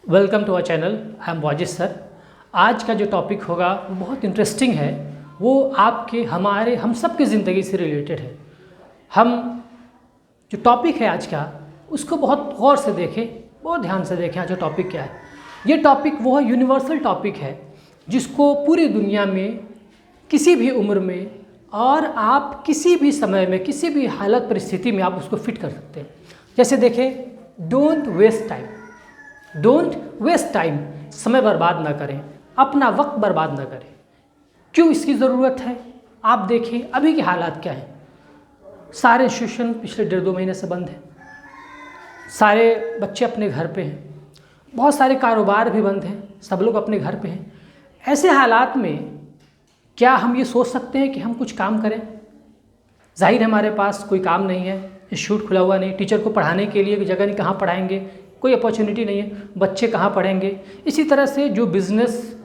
Welcome to our channel. I am Wajid sir. आज का जो टॉपिक होगा वो बहुत इंटरेस्टिंग है। वो आपके हम सब की ज़िंदगी से रिलेटेड है। हम जो टॉपिक है आज का उसको बहुत गौर से देखें, बहुत ध्यान से देखें। आज जो टॉपिक क्या है, ये टॉपिक वो है यूनिवर्सल टॉपिक है जिसको पूरी दुनिया में किसी भी उम्र में और आप किसी भी समय में किसी भी हालत परिस्थिति में आप उसको फिट कर सकते हैं। जैसे देखें, don't waste time. Don't waste time, समय बर्बाद ना करें, अपना वक्त बर्बाद ना करें। क्यों इसकी ज़रूरत है? आप देखें अभी के हालात क्या हैं। सारे इंस्टीट्यूशन पिछले 1.5-2 महीने से बंद हैं। सारे बच्चे अपने घर पे हैं, बहुत सारे कारोबार भी बंद हैं, सब लोग अपने घर पे हैं। ऐसे हालात में क्या हम ये सोच सकते हैं कि हम कुछ काम करें? जाहिर है हमारे पास कोई काम नहीं है, इंस्टीट्यूट खुला हुआ नहीं, टीचर को पढ़ाने के लिए जगह नहीं, कहाँ पढ़ाएंगे, कोई अपॉर्चुनिटी नहीं है, बच्चे कहाँ पढ़ेंगे। इसी तरह से जो बिज़नेस,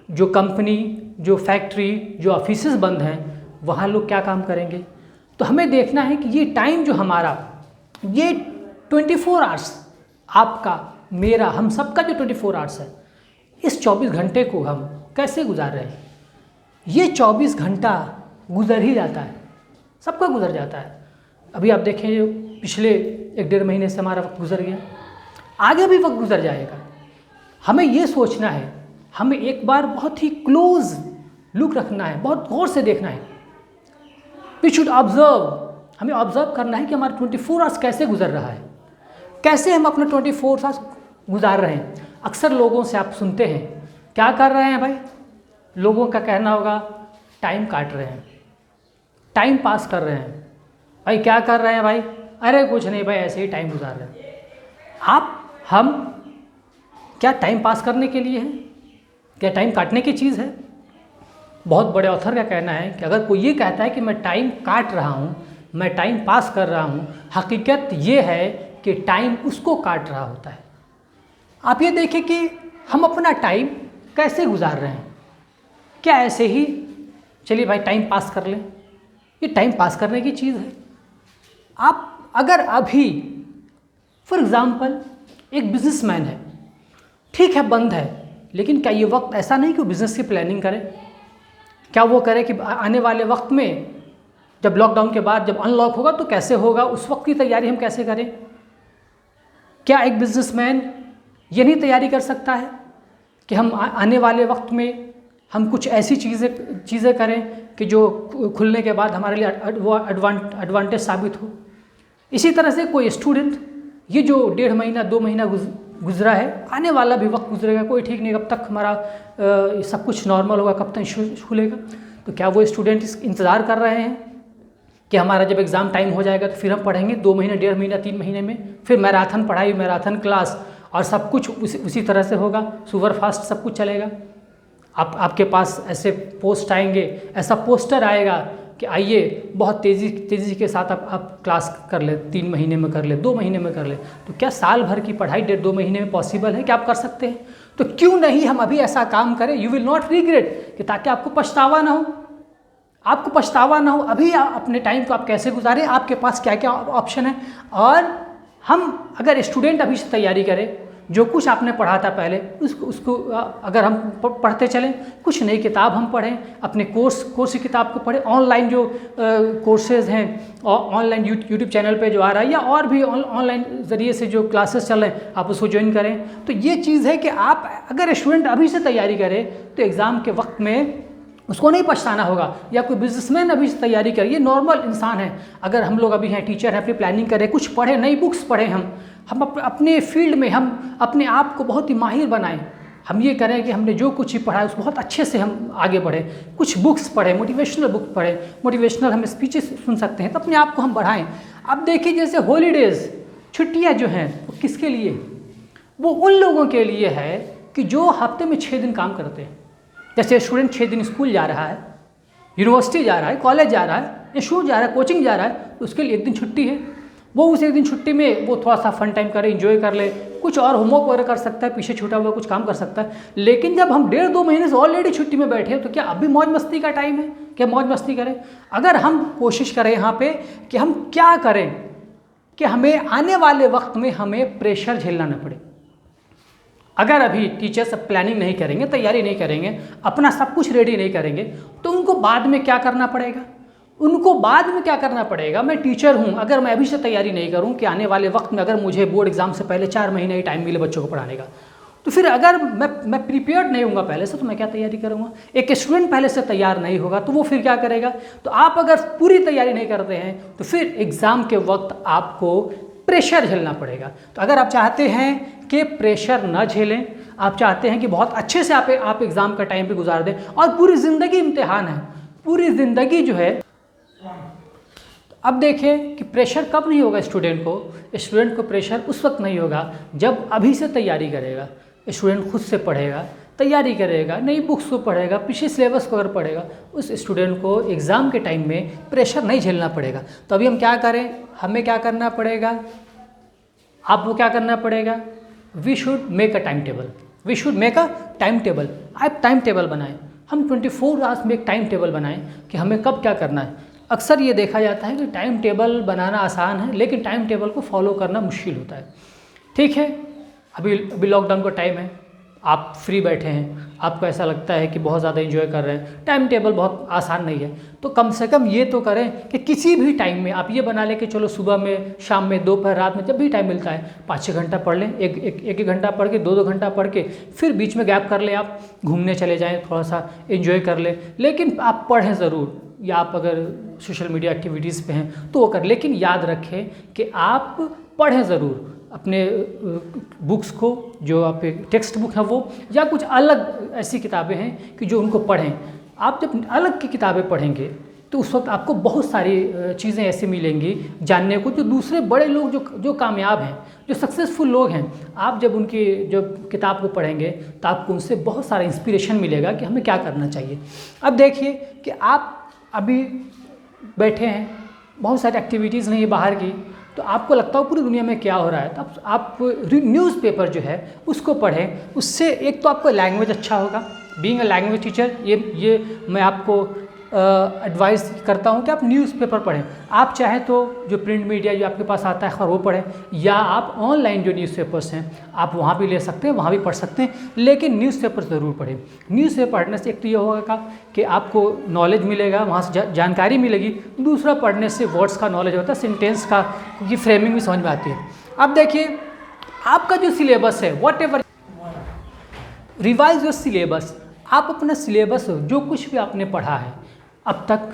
जो कंपनी, जो फैक्ट्री, जो ऑफिसेज बंद हैं, वहाँ लोग क्या काम करेंगे? तो हमें देखना है कि ये टाइम जो हमारा, ये 24 आवर्स आपका, मेरा, हम सबका जो 24 आवर्स है, इस 24 घंटे को हम कैसे गुजार रहे हैं। ये 24 घंटा गुजर ही जाता है, सबका गुजर जाता है। अभी आप देखें, पिछले 1-1.5 महीने से हमारा वक्त गुजर गया, आगे भी वक्त गुजर जाएगा। हमें ये सोचना है, हमें एक बार बहुत ही क्लोज लुक रखना है, बहुत गौर से देखना है। वी शुड ऑब्जर्व, हमें ऑब्जर्व करना है कि हमारा 24 आवर्स कैसे गुजर रहा है, कैसे हम अपना 24 आवर्स गुजार रहे हैं। अक्सर लोगों से आप सुनते हैं, क्या कर रहे हैं भाई? लोगों का कहना होगा टाइम काट रहे हैं, टाइम पास कर रहे हैं। भाई क्या कर रहे हैं भाई? अरे कुछ नहीं भाई, ऐसे ही टाइम गुजार रहे हैं। हम क्या टाइम पास करने के लिए हैं? क्या टाइम काटने की चीज़ है? बहुत बड़े ऑथर का कहना है कि अगर कोई ये कहता है कि मैं टाइम काट रहा हूँ, मैं टाइम पास कर रहा हूँ, हकीकत ये है कि टाइम उसको काट रहा होता है। आप ये देखें कि हम अपना टाइम कैसे गुजार रहे हैं। क्या ऐसे ही चलिए भाई टाइम पास कर लें? ये टाइम पास करने की चीज़ है। आप अगर अभी फॉर एग्ज़ाम्पल एक बिजनेसमैन है, ठीक है बंद है, लेकिन क्या ये वक्त ऐसा नहीं कि वो बिज़नेस की प्लानिंग करे? क्या वो करे कि आने वाले वक्त में जब लॉकडाउन के बाद जब अनलॉक होगा तो कैसे होगा, उस वक्त की तैयारी हम कैसे करें? क्या एक बिजनेसमैन ये नहीं तैयारी कर सकता है कि हम आने वाले वक्त में हम कुछ ऐसी चीज़ें करें कि जो खुलने के बाद हमारे लिए वो एडवांटेज साबित हो? इसी तरह से कोई स्टूडेंट, ये जो 1.5 महीना 2 महीना गुजरा है, आने वाला भी वक्त गुजरेगा, कोई ठीक नहीं कब तक हमारा सब कुछ नॉर्मल होगा, कब तक खुलेगा। तो क्या वो स्टूडेंट इंतज़ार कर रहे हैं कि हमारा जब एग्ज़ाम टाइम हो जाएगा तो फिर हम पढ़ेंगे 2 महीने, 1.5 महीना, 3 महीने में फिर मैराथन पढ़ाई, मैराथन क्लास और सब कुछ उसी तरह से होगा, सुपर फास्ट सब कुछ चलेगा? आपके पास ऐसे पोस्ट आएंगे, ऐसा पोस्टर आएगा कि आइए बहुत तेज़ी के साथ आप क्लास कर ले, 3 महीने में कर ले, 2 महीने में कर ले। तो क्या साल भर की पढ़ाई 1.5-2 महीने में पॉसिबल है कि आप कर सकते हैं? तो क्यों नहीं हम अभी ऐसा काम करें? यू विल नॉट रिग्रेट, कि ताकि आपको पछतावा ना हो, आपको पछतावा ना हो। अभी अपने टाइम को आप कैसे गुजारें, आपके पास क्या क्या ऑप्शन है। और हम अगर स्टूडेंट अभी से तैयारी करें, जो कुछ आपने पढ़ा था पहले उसको अगर हम पढ़ते चलें, कुछ नई किताब हम पढ़ें, अपने कोर्स की किताब को पढ़ें, ऑनलाइन जो कोर्सेज हैं, ऑनलाइन यूट्यूब चैनल पे जो आ रहा है, या और भी ऑनलाइन ज़रिए से जो क्लासेस चल रहे हैं, आप उसको ज्वाइन करें। तो ये चीज़ है कि आप अगर स्टूडेंट अभी से तैयारी करें तो एग्ज़ाम के वक्त में उसको नहीं पछताना होगा। या कोई बिजनेसमैन अभी से तैयारी करे, ये नॉर्मल इंसान है। अगर हम लोग अभी हैं, टीचर हैं, अपनी प्लानिंग करें, कुछ पढ़ें, नई बुक्स पढ़ें, हम अपने फील्ड में हम अपने आप को बहुत ही माहिर बनाएं। हम ये करें कि हमने जो कुछ ही पढ़ा है उसको बहुत अच्छे से हम आगे बढ़ें। कुछ बुक्स पढ़ें, मोटिवेशनल बुक पढ़ें, मोटिवेशनल हम स्पीचेस सुन सकते हैं, तो अपने आप को हम बढ़ाएं। अब देखिए, जैसे हॉलीडेज़, छुट्टियाँ जो हैं, वो किसके लिए? वो उन लोगों के लिए है कि जो हफ्ते में 6 दिन काम करते हैं। जैसे स्टूडेंट 6 दिन स्कूल जा रहा है, यूनिवर्सिटी जा रहा है, कॉलेज जा रहा है, इंस्टीट्यूट जा रहा है, कोचिंग जा रहा है, तो उसके लिए 1 दिन छुट्टी है। वो उस 1 दिन छुट्टी में वो थोड़ा सा फन टाइम करे, एंजॉय कर ले, कुछ और होमवर्क वगैरह कर सकता है, पीछे छूटा हुआ कुछ काम कर सकता है। लेकिन जब हम 1.5-2 महीने से ऑलरेडी छुट्टी में बैठे हैं, तो क्या अभी मौज मस्ती का टाइम है? क्या मौज मस्ती करें? अगर हम कोशिश करें यहाँ पे कि हम क्या करें कि हमें आने वाले वक्त में हमें प्रेशर झेलना न पड़े। अगर अभी टीचर्स प्लानिंग नहीं करेंगे, तैयारी नहीं करेंगे, अपना सब कुछ रेडी नहीं करेंगे, तो उनको बाद में क्या करना पड़ेगा? उनको बाद में क्या करना पड़ेगा? मैं टीचर हूँ, अगर मैं अभी से तैयारी नहीं करूँ कि आने वाले वक्त में अगर मुझे बोर्ड एग्जाम से पहले 4 महीने ही टाइम मिले बच्चों को पढ़ाने का, तो फिर अगर मैं प्रिपेयर्ड नहीं होऊंगा पहले से, तो मैं क्या तैयारी करूँगा? एक स्टूडेंट पहले से तैयार नहीं होगा तो वो फिर क्या करेगा? तो आप अगर पूरी तैयारी नहीं करते हैं तो फिर एग्ज़ाम के वक्त आपको प्रेशर झेलना पड़ेगा। तो अगर आप चाहते हैं कि प्रेशर न झेलें, आप चाहते हैं कि बहुत अच्छे से आप एग्ज़ाम का टाइम पे गुजार दें, और पूरी ज़िंदगी इम्तिहान है, पूरी ज़िंदगी जो है। अब देखिए कि प्रेशर कब नहीं होगा स्टूडेंट को प्रेशर उस वक्त नहीं होगा जब अभी से तैयारी करेगा। स्टूडेंट खुद से पढ़ेगा, तैयारी करेगा, नई बुक्स को पढ़ेगा, पिछले सिलेबस को अगर पढ़ेगा, उस स्टूडेंट को एग्ज़ाम के टाइम में प्रेशर नहीं झेलना पड़ेगा। तो अभी हम क्या करें? हमें क्या करना पड़ेगा? आपको क्या करना पड़ेगा? We should make a time table. आप टाइम टेबल बनाएं। हम 24 आवर्स में एक टाइम टेबल बनाएं कि हमें कब क्या करना है। अक्सर ये देखा जाता है कि टाइम टेबल बनाना आसान है, लेकिन टाइम टेबल को फॉलो करना मुश्किल होता है। ठीक है, अभी लॉकडाउन का टाइम है, आप फ्री बैठे हैं, आपको ऐसा लगता है कि बहुत ज़्यादा एंजॉय कर रहे हैं, टाइम टेबल बहुत आसान नहीं है, तो कम से कम ये तो करें कि किसी भी टाइम में आप ये बना लें कि चलो सुबह में, शाम में, दोपहर, रात में, जब भी टाइम मिलता है 5-6 घंटा पढ़ लें। एक घंटा पढ़ के 2-2 घंटा पढ़ के फिर बीच में गैप कर लें, आप घूमने चले जाएँ, थोड़ा सा एंजॉय कर लें, लेकिन आप पढ़ें ज़रूर। या आप अगर सोशल मीडिया एक्टिविटीज़ पे हैं तो वो कर, लेकिन याद रखें कि आप पढ़ें ज़रूर अपने बुक्स को, जो आप टेक्स्ट बुक है वो, या कुछ अलग ऐसी किताबें हैं कि जो उनको पढ़ें। आप जब अलग की किताबें पढ़ेंगे तो उस वक्त आपको बहुत सारी चीज़ें ऐसी मिलेंगी जानने को, जो दूसरे बड़े लोग जो कामयाब हैं, जो सक्सेसफुल लोग हैं, आप जब उनकी जो किताब को पढ़ेंगे तो आपको उनसे बहुत सारा इंस्पिरेशन मिलेगा कि हमें क्या करना चाहिए। अब देखिए कि आप अभी बैठे हैं, बहुत सारी एक्टिविटीज़ नहीं है बाहर की, तो आपको लगता हो पूरी दुनिया में क्या हो रहा है, तो आप न्यूज़पेपर जो है उसको पढ़ें। उससे एक तो आपको लैंग्वेज अच्छा होगा। बीइंग अ लैंग्वेज टीचर, ये मैं आपको एडवाइस करता हूँ कि आप न्यूज़पेपर पढ़ें। आप चाहें तो जो प्रिंट मीडिया जो आपके पास आता है वो पढ़ें, या आप ऑनलाइन जो न्यूज़पेपर्स हैं आप वहाँ भी ले सकते हैं, वहाँ भी पढ़ सकते हैं, लेकिन न्यूज़पेपर ज़रूर पढ़ें। न्यूज़पेपर पढ़ने से एक तो ये होगा कि आपको नॉलेज मिलेगा, वहाँ से जानकारी मिलेगी। दूसरा, पढ़ने से वर्ड्स का नॉलेज होता है, सेंटेंस का की फ्रेमिंग भी समझ में आती है। अब देखिए आपका जो सिलेबस है, what ever, revise your syllabus. आप अपना सिलेबस जो कुछ भी आपने पढ़ा है अब तक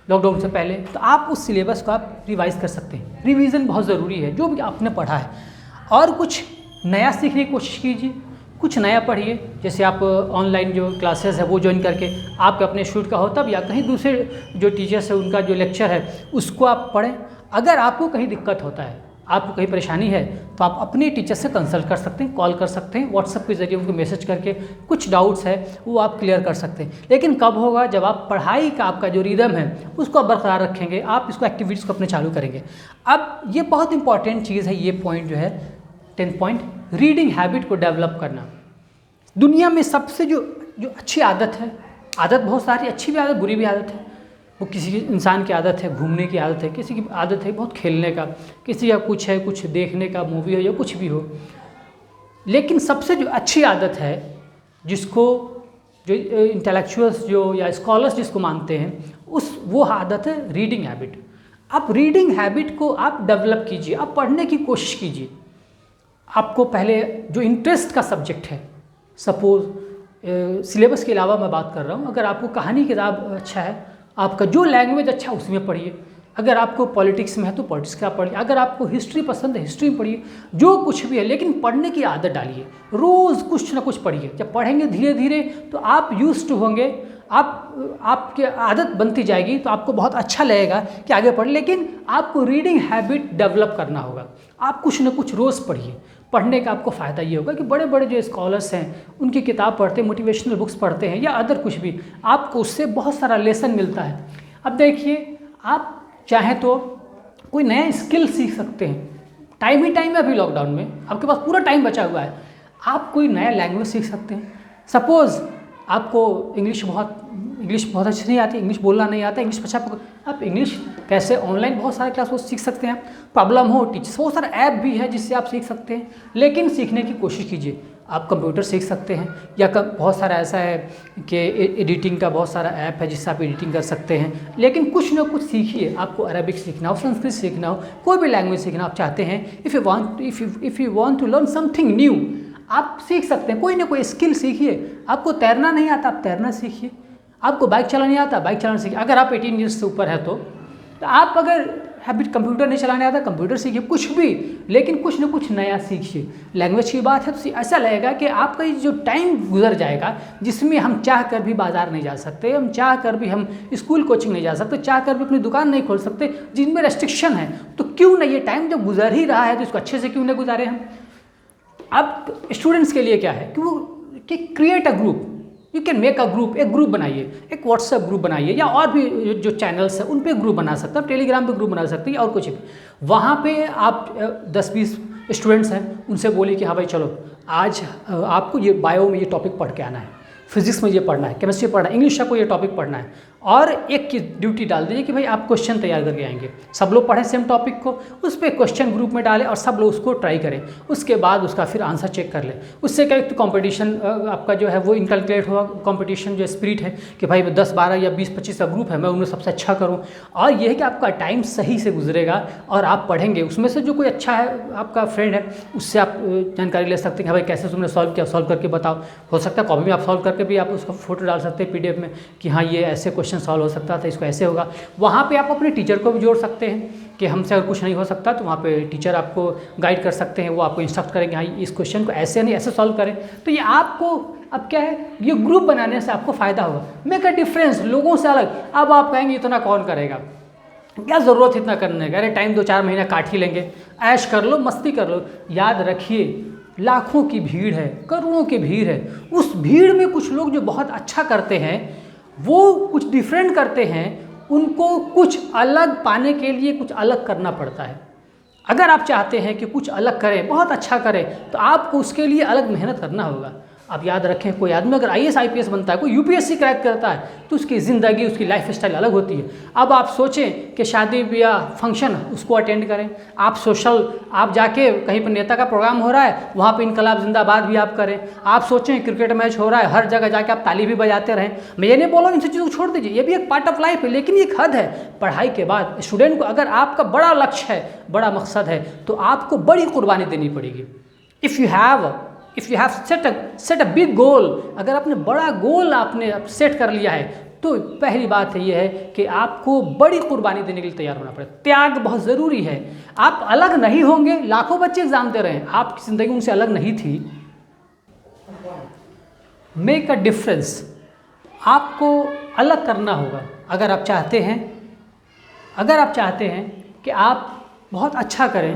लॉकडाउन से पहले, तो आप उस सिलेबस को आप रिवाइज कर सकते हैं। रिवीजन बहुत ज़रूरी है, जो भी आपने पढ़ा है, और कुछ नया सीखने की कोशिश कीजिए, कुछ नया पढ़िए। जैसे आप ऑनलाइन जो क्लासेस है वो ज्वाइन करके, आप अपने इंस्टीट्यूट का हो तब, या कहीं दूसरे जो टीचर्स है उनका जो लेक्चर है उसको आप पढ़ें। अगर आपको कहीं दिक्कत होता है, आपको कहीं परेशानी है, तो आप अपने टीचर से कंसल्ट कर सकते हैं, कॉल कर सकते हैं, व्हाट्सएप के ज़रिए उनको मैसेज करके कुछ डाउट्स है वो आप क्लियर कर सकते हैं। लेकिन कब होगा? जब आप पढ़ाई का आपका जो रिदम है उसको आप बरकरार रखेंगे, आप इसको एक्टिविटीज़ को अपने चालू करेंगे। अब ये बहुत इंपॉर्टेंट चीज़ है, ये पॉइंट जो है 10 पॉइंट, रीडिंग हैबिट को डेवलप करना। दुनिया में सबसे जो अच्छी आदत है, आदत बहुत सारी, अच्छी भी आदत, बुरी भी आदत है। वो किसी इंसान की आदत है घूमने की आदत है, किसी की आदत है बहुत खेलने का, किसी का कुछ है कुछ देखने का, मूवी हो या कुछ भी हो। लेकिन सबसे जो अच्छी आदत है, जिसको जो इंटेलेक्चुअल्स जो या स्कॉलर्स जिसको मानते हैं, वो आदत है रीडिंग हैबिट। आप रीडिंग हैबिट को आप डेवलप कीजिए, आप पढ़ने की कोशिश कीजिए। आपको पहले जो इंटरेस्ट का सब्जेक्ट है, सपोज सिलेबस के अलावा मैं बात कर रहा हूँ, अगर आपको कहानी किताब अच्छा है, आपका जो लैंग्वेज अच्छा उसमें पढ़िए। अगर आपको पॉलिटिक्स में है तो पॉलिटिक्स का पढ़िए, अगर आपको हिस्ट्री पसंद है हिस्ट्री में पढ़िए, जो कुछ भी है, लेकिन पढ़ने की आदत डालिए। रोज़ कुछ ना कुछ पढ़िए। जब पढ़ेंगे धीरे धीरे तो आप यूज्ड होंगे, आपके आदत बनती जाएगी, तो आपको बहुत अच्छा लगेगा कि आगे पढ़। लेकिन आपको रीडिंग हैबिट डेवलप करना होगा। आप कुछ ना कुछ रोज़ पढ़िए। पढ़ने का आपको फ़ायदा ये होगा कि बड़े बड़े जो स्कॉलर्स हैं उनकी किताब पढ़ते हैं, मोटिवेशनल बुक्स पढ़ते हैं, या अदर कुछ भी, आपको उससे बहुत सारा लेसन मिलता है। अब देखिए, आप चाहें तो कोई नया स्किल सीख सकते हैं। टाइम ही टाइम है, अभी लॉकडाउन में आपके पास पूरा टाइम बचा हुआ है। आप कोई नया लैंग्वेज सीख सकते हैं। सपोज़ आपको इंग्लिश बहुत अच्छी नहीं आती, इंग्लिश बोलना नहीं आता, इंग्लिश अच्छा आप इंग्लिश कैसे ऑनलाइन बहुत सारे क्लास वो सीख सकते हैं। प्रॉब्लम हो टीचर्स, बहुत सारा ऐप भी है जिससे आप सीख सकते हैं, लेकिन सीखने की कोशिश कीजिए। आप कंप्यूटर सीख सकते हैं या बहुत सारा ऐसा है कि एडिटिंग का बहुत सारा ऐप है जिससे आप एडिटिंग कर सकते हैं, लेकिन कुछ ना कुछ सीखिए। आपको अरबिक सीखना हो, संस्कृत सीखना हो, कोई भी लैंग्वेज सीखना आप चाहते हैं, if you want to learn something new, आप सीख सकते हैं। कोई ना कोई स्किल सीखिए। आपको तैरना नहीं आता, आप तैरना सीखिए। आपको बाइक चलाना नहीं आता, बाइक चलाना सीखिए। अगर आप 18 ईयर्स से ऊपर है तो आप अगर हैबिट कंप्यूटर नहीं चलाने आता, कंप्यूटर सीखिए, कुछ भी, लेकिन कुछ ना कुछ नया सीखिए। लैंग्वेज की बात है तो ऐसा लगेगा कि आपका ये जो टाइम गुजर जाएगा जिसमें हम चाह कर भी बाजार नहीं जा सकते, हम चाह कर भी हम स्कूल कोचिंग नहीं जा सकते, चाह कर भी अपनी दुकान नहीं खोल सकते, जिनमें रेस्ट्रिक्शन है, तो क्यों ना ये टाइम जब गुजर ही रहा है तो इसको अच्छे से क्यों नहीं गुजारे हम। अब स्टूडेंट्स के लिए क्या है कि वो कि create a group, you can make a group, एक ग्रुप बनाइए, एक व्हाट्सएप ग्रुप बनाइए, या और भी जो चैनल्स हैं उन पे ग्रुप बना सकते हैं, टेलीग्राम पे ग्रुप बना सकते हैं, और कुछ भी। वहाँ पे आप 10-20 स्टूडेंट्स हैं, उनसे बोलिए कि हाँ भाई चलो आज आपको ये बायो में ये टॉपिक पढ़ के आना है, फिजिक्स में ये पढ़ना है, केमिस्ट्री पढ़ना है, इंग्लिश को ये टॉपिक पढ़ना है, और एक की ड्यूटी डाल दीजिए कि भाई आप क्वेश्चन तैयार करके आएंगे। सब लोग पढ़ें सेम टॉपिक को, उस पर क्वेश्चन ग्रुप में डालें और सब लोग उसको ट्राई करें, उसके बाद उसका फिर आंसर चेक कर लें। उससे क्या एक तो कॉम्पिटिशन आपका जो है वो इनकलकुलेट होगा, कॉम्पिटिशन जो स्पिरिट है कि भाई 10-12 या 20-25 का ग्रुप है, मैं उनमें सबसे अच्छा करूँ। और ये है कि आपका टाइम सही से गुजरेगा और आप पढ़ेंगे, उसमें से जो कोई अच्छा है आपका फ्रेंड है उससे आप जानकारी ले सकते हैं कि भाई कैसे तुमने सॉल्व किया, सॉल्व करके बताओ। हो सकता है कॉपी में आप सॉल्व करके भी आप उसका फोटो डाल सकते हैं PDF में कि हाँ ये ऐसे क्वेश्चन सॉल्व हो सकता था, इसको ऐसे होगा। वहाँ पे आप अपने टीचर को भी जोड़ सकते हैं कि हमसे अगर कुछ नहीं हो सकता तो वहाँ पे टीचर आपको गाइड कर सकते हैं, वो आपको इंस्ट्रक्ट करेंगे हाँ इस क्वेश्चन को ऐसे नहीं ऐसे सॉल्व करें। तो ये आपको अब क्या है, ये ग्रुप बनाने से आपको फ़ायदा होगा, मेक अ डिफरेंस, लोगों से अलग। अब आप कहेंगे इतना कौन करेगा, क्या ज़रूरत है इतना करने का, अरे टाइम 2-4 महीना काट ही लेंगे, ऐश कर लो, मस्ती कर लो। याद रखिए लाखों की भीड़ है, करोड़ों की भीड़ है, उस भीड़ में कुछ लोग जो बहुत अच्छा करते हैं, वो कुछ डिफरेंट करते हैं, उनको कुछ अलग पाने के लिए कुछ अलग करना पड़ता है। अगर आप चाहते हैं कि कुछ अलग करें, बहुत अच्छा करें, तो आपको उसके लिए अलग मेहनत करना होगा। आप याद रखें, कोई आदमी अगर IAS IPS बनता है, कोई UPSC क्रैक करता है, तो उसकी ज़िंदगी, उसकी लाइफ स्टाइल अलग होती है। अब आप सोचें कि शादी ब्याह फंक्शन उसको अटेंड करें, आप सोशल, आप जाके कहीं पर नेता का प्रोग्राम हो रहा है, वहाँ पे इनकलाब जिंदाबाद भी आप करें। आप सोचें क्रिकेट मैच हो रहा है, हर जगह जाके आप ताली भी बजाते रहें। मैं ये नहीं बोल रहा हूँ इन सब चीज़ों को छोड़ दीजिए, ये भी एक पार्ट ऑफ लाइफ है, लेकिन एक हद है। पढ़ाई के बाद स्टूडेंट को अगर आपका बड़ा लक्ष्य है, बड़ा मकसद है, तो आपको बड़ी कुर्बानी देनी पड़ेगी। If you have set a big goal, अगर आपने बड़ा गोल आपने सेट कर लिया है, तो पहली बात है ये है कि आपको बड़ी कुर्बानी देने के लिए तैयार होना पड़ेगा। त्याग बहुत ज़रूरी है। आप अलग नहीं होंगे, लाखों बच्चे एग्जाम दे रहे हैं, आपकी ज़िंदगी उनसे अलग नहीं थी। मेक अ डिफरेंस, आपको अलग करना होगा। अगर आप चाहते हैं कि आप बहुत अच्छा करें,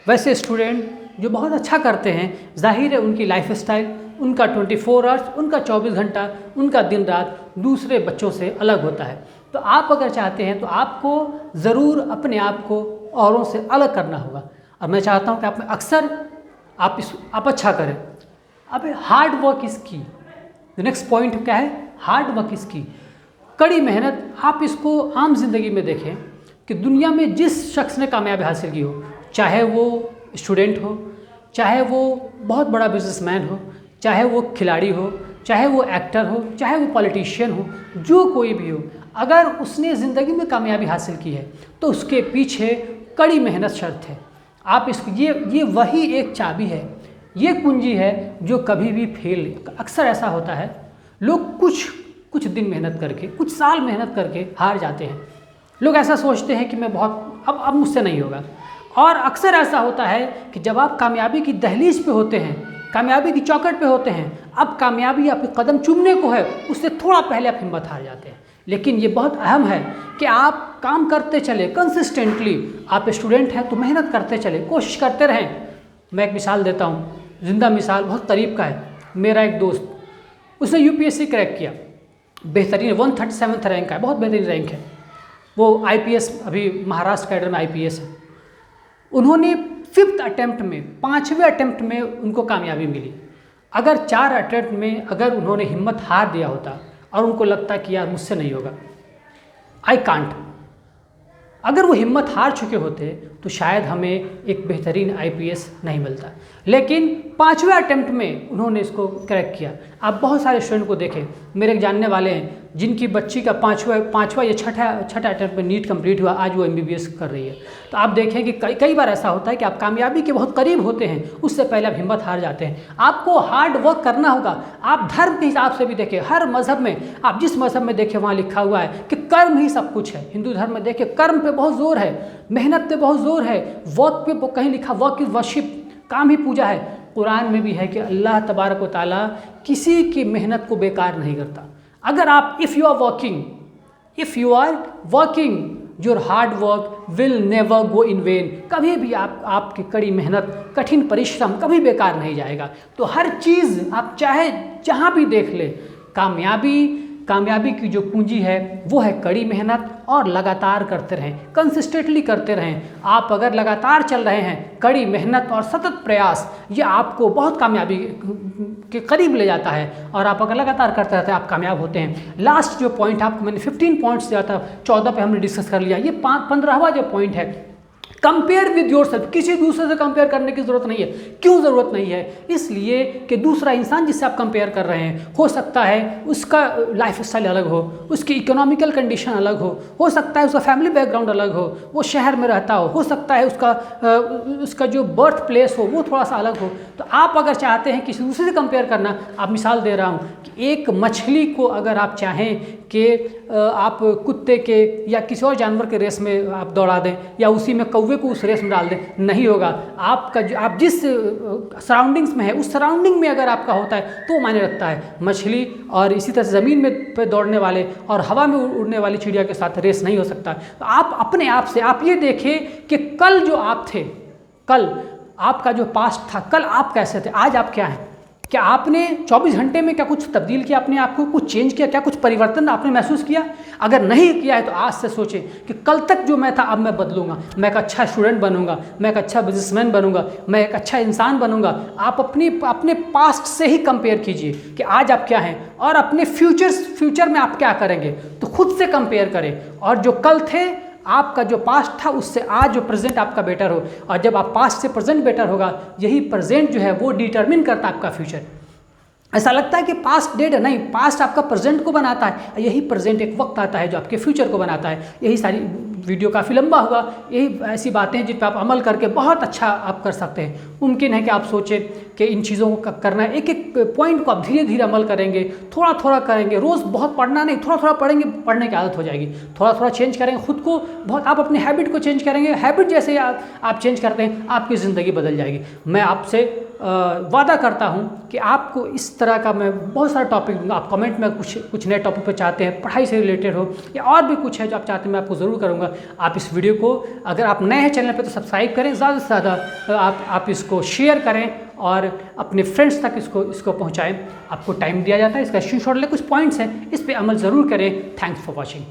वैसे स्टूडेंट जो बहुत अच्छा करते हैं, जाहिर है उनकी लाइफ स्टाइल, उनका 24 आवर्स, उनका 24 घंटा, उनका दिन रात दूसरे बच्चों से अलग होता है। तो आप अगर चाहते हैं तो आपको ज़रूर अपने आप को औरों से अलग करना होगा। और मैं चाहता हूं कि आप में अक्सर आप अच्छा करें। अब हार्ड वर्क इज़ की। नेक्स्ट पॉइंट क्या है, हार्ड वर्क इज़ की, कड़ी मेहनत। आप इसको आम जिंदगी में देखें कि दुनिया में जिस शख्स ने कामयाबी हासिल की हो, चाहे वो स्टूडेंट हो, चाहे वो बहुत बड़ा बिजनेसमैन हो, चाहे वो खिलाड़ी हो, चाहे वो एक्टर हो, चाहे वो पॉलिटिशियन हो, जो कोई भी हो, अगर उसने ज़िंदगी में कामयाबी हासिल की है तो उसके पीछे कड़ी मेहनत शर्त है। आप इसको ये वही एक चाबी है, ये कुंजी है जो कभी भी फेल। अक्सर ऐसा होता है, लोग कुछ दिन मेहनत करके, कुछ साल मेहनत करके हार जाते हैं। लोग ऐसा सोचते हैं कि मैं बहुत अब मुझसे नहीं होगा। और अक्सर ऐसा होता है कि जब आप कामयाबी की दहलीज पे होते हैं, कामयाबी की चौखट पे होते हैं, अब कामयाबी आपके कदम चूमने को है, उससे थोड़ा पहले आप हिम्मत हार जाते हैं। लेकिन ये बहुत अहम है कि आप काम करते चले कंसिस्टेंटली। आप स्टूडेंट हैं तो मेहनत करते चले, कोशिश करते रहें। मैं एक मिसाल देता हूँ, जिंदा मिसाल, बहुत करीब का है। मेरा एक दोस्त, उसने UPSC क्रैक किया, बेहतरीन 137 रैंक है, बहुत बेहतरीन रैंक है। वो IPS, अभी महाराष्ट्र कैडर में IPS है। उन्होंने 5th अटेम्प्ट में, 5वें अटेम्प्ट में उनको कामयाबी मिली। अगर 4 अटेम्प्ट में अगर उन्होंने हिम्मत हार दिया होता और उनको लगता है कि यार मुझसे नहीं होगा, आई कांट। अगर वो हिम्मत हार चुके होते तो शायद हमें एक बेहतरीन IPS नहीं मिलता, लेकिन 5वें अटेम्प्ट में उन्होंने इसको क्रैक किया। आप बहुत सारे स्टूडेंट को देखें, मेरे एक जानने वाले हैं जिनकी बच्ची का पाँचवा या छठा अटेम्प्ट में नीट कंप्लीट हुआ, आज वो MBBS कर रही है। तो आप देखें कि कई बार ऐसा होता है कि आप कामयाबी के बहुत करीब होते हैं, उससे पहले आप हिम्मत हार जाते हैं। आपको हार्ड वर्क करना होगा। आप धर्म के हिसाब से भी देखें, हर मज़हब में, आप जिस मज़हब में देखें वहाँ लिखा हुआ है कि कर्म ही सब कुछ है। हिंदू धर्म में देखें कर्म पे बहुत जोर है, मेहनत पे बहुत जोर है, वर्क पे कहीं लिखा वर्क इज वर्शिप, काम ही पूजा है। कुरान में भी है कि अल्लाह तबारक व तआला किसी की मेहनत को बेकार नहीं करता। अगर आप if you are working your hard work will never go in vain, कभी भी आपकी कड़ी मेहनत, कठिन परिश्रम कभी बेकार नहीं जाएगा। तो हर चीज़ आप चाहे जहाँ भी देख ले, कामयाबी की जो पूंजी है वो है कड़ी मेहनत और लगातार करते रहें, कंसिस्टेंटली करते रहें। आप अगर लगातार चल रहे हैं, कड़ी मेहनत और सतत प्रयास, ये आपको बहुत कामयाबी के करीब ले जाता है। और आप अगर लगातार करते रहते हैं, आप कामयाब होते हैं। लास्ट जो पॉइंट आपको मैंने 15 पॉइंट्स दिया था, 14 पे हमने डिस्कस कर लिया। ये 15वां जो पॉइंट है, कंपेयर विद योरसेल्फ। किसी दूसरे से कंपेयर करने की ज़रूरत नहीं है। क्यों ज़रूरत नहीं है? इसलिए कि दूसरा इंसान जिससे आप कंपेयर कर रहे हैं, हो सकता है उसका लाइफ स्टाइल अलग हो, उसकी इकोनॉमिकल कंडीशन अलग हो सकता है उसका फैमिली बैकग्राउंड अलग हो, वो शहर में रहता हो सकता है उसका जो बर्थ प्लेस हो वो थोड़ा सा अलग हो। तो आप अगर चाहते हैं किसी दूसरे से कंपेयर करना, आप मिसाल दे रहा हूँ कि एक मछली को अगर आप चाहें कि आप कुत्ते के या किसी और जानवर के रेस में आप दौड़ा दें या उसी में कौवे को उस रेस में डाल दें, नहीं होगा। आप जिस सराउंडिंग्स में है उस सराउंडिंग में अगर आपका होता है तो मायने रखता है। मछली और इसी तरह से ज़मीन में पे दौड़ने वाले और हवा में उड़ने वाली चिड़िया के साथ रेस नहीं हो सकता। तो आप अपने आप से आप ये देखें कि कल जो आप थे, कल आपका जो पास्ट था, कल आप कैसे थे, आज आप क्या हैं। क्या आपने 24 घंटे में क्या कुछ तब्दील किया अपने आप को, कुछ चेंज किया, क्या कुछ परिवर्तन आपने महसूस किया? अगर नहीं किया है तो आज से सोचें कि कल तक जो मैं था अब मैं बदलूंगा, मैं एक अच्छा स्टूडेंट बनूंगा, मैं एक अच्छा बिजनेसमैन बनूंगा, मैं एक अच्छा इंसान बनूंगा। आप अपने पास्ट से ही कंपेयर कीजिए कि आज आप क्या हैं और अपने फ्यूचर में आप क्या करेंगे। तो खुद से कंपेयर करें और जो कल थे, आपका जो पास्ट था उससे आज जो प्रेजेंट आपका बेटर हो। और जब आप पास्ट से प्रेजेंट बेटर होगा, यही प्रेजेंट जो है वो डिटरमिन करता है आपका फ्यूचर। ऐसा लगता है कि पास्ट डेड है, नहीं, पास्ट आपका प्रेजेंट को बनाता है। यही प्रेजेंट एक वक्त आता है जो आपके फ्यूचर को बनाता है। यही सारी वीडियो काफ़ी लंबा हुआ, यही ऐसी बातें हैं जिन पर आप अमल करके बहुत अच्छा आप कर सकते हैं। मुमकिन है कि आप सोचें कि इन चीज़ों को करना है, एक एक पॉइंट को आप धीरे धीरे अमल करेंगे, थोड़ा थोड़ा करेंगे। रोज़ बहुत पढ़ना नहीं, थोड़ा थोड़ा पढ़ेंगे, पढ़ने की आदत हो जाएगी। थोड़ा थोड़ा चेंज करेंगे खुद को, बहुत आप अपनी हैबिट को चेंज करेंगे। हैबिट जैसे आप चेंज करते हैं, आपकी ज़िंदगी बदल जाएगी। मैं आपसे वादा करता हूं कि आपको इस तरह का मैं बहुत सारा टॉपिक दूंगा। आप कमेंट में कुछ नए टॉपिक पर चाहते हैं, पढ़ाई से रिलेटेड हो या और भी कुछ है जो आप चाहते हैं, मैं आपको ज़रूर करूंगा। आप इस वीडियो को, अगर आप नए हैं चैनल पे तो सब्सक्राइब करें, ज़्यादा से ज़्यादा आप इसको शेयर करें और अपने फ्रेंड्स तक इसको पहुँचाएँ। आपको टाइम दिया जाता है, इसका स्क्रीनशॉट ले, कुछ पॉइंट्स हैं, इस पर अमल ज़रूर करें। Thanks for watching.